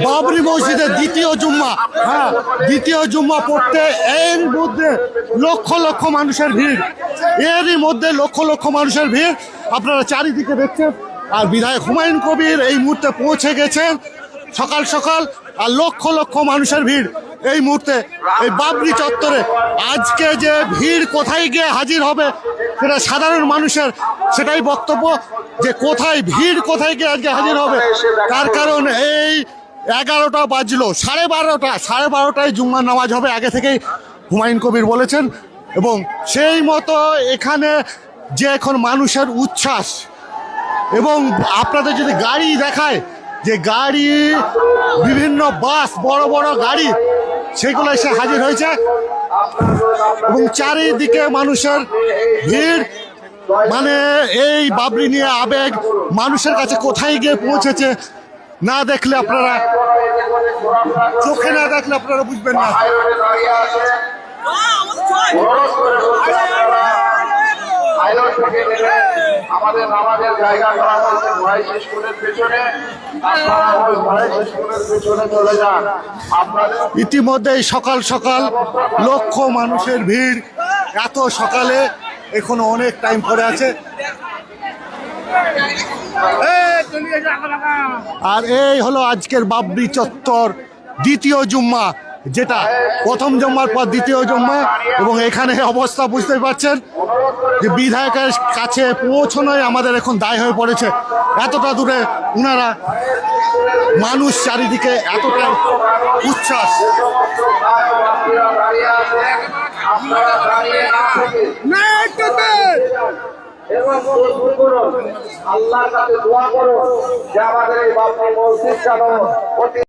বাবরি মসজিদের দ্বিতীয় জুম্মা, দ্বিতীয় জুম্মা পড়তে এর মধ্যে লক্ষ লক্ষ মানুষের ভিড়, এরই মধ্যে লক্ষ লক্ষ মানুষের ভিড় আপনারা চারিদিকে দেখছেন। আর বিধায়ক হুমায়ুন কবির এই মুহূর্তে পৌঁছে গেছেন সকাল সকাল, আর লক্ষ লক্ষ মানুষের ভিড় এই মুহূর্তে এই বাবরি চত্বরে। আজকে যে ভিড় কোথায় গিয়ে হাজির হবে সেটা সাধারণ মানুষের সেটাই বক্তব্য, যে কোথায় ভিড় কোথায় গিয়ে আজকে হাজির হবে। তার কারণ এই 11টা বাজলো, 12:30টায় জুম্মার নামাজ হবে আগে থেকেই হুমায়ুন কবির বলেছেন। এবং সেই মতো এখানে যে এখন মানুষের উচ্ছ্বাস, এবং আপনাদের যদি গাড়ি দেখায়, যে গাড়ি বিভিন্ন বাস বড় বড় গাড়ি সেগুলো এসে হাজির হয়েছে, এবং চারিদিকে মানুষের ভিড়, মানে এই বাবরি নিয়ে আবেগ মানুষের কাছে কোথায় গিয়ে পৌঁছেছে না দেখলে আপনারা, চোখে না দেখলে আপনারা বুঝবেন না। আমাদের নামাজের জায়গা করা হয়েছে ভাইস স্কুলের পেছনে, আপনারা ওই ভাইস স্কুলের পেছনে চলে যান। আপনাদের ইতিমধ্যেই সকাল সকাল লক্ষ মানুষের ভিড়, এত সকালে এখনো অনেক টাইম পড়ে আছে। আর এই হলো আজকের বাবরি চত্বর দ্বিতীয় জুম্মা, যেটা প্রথম জুম্মার পর দ্বিতীয় জুম্মা। এবং এখানে অবস্থা বুঝতেই পারছেন যে বিধায়কের কাছে পৌঁছানোই আমাদের এখন দায় হয়ে পড়েছে। এতটা দূরে ওনারা, মানুষ চারিদিকে, এতটা উচ্ছ্বাস। আল্লাহর কাছে দোয়া করো যে আমাদের এই বাবরি মসজিদ যেন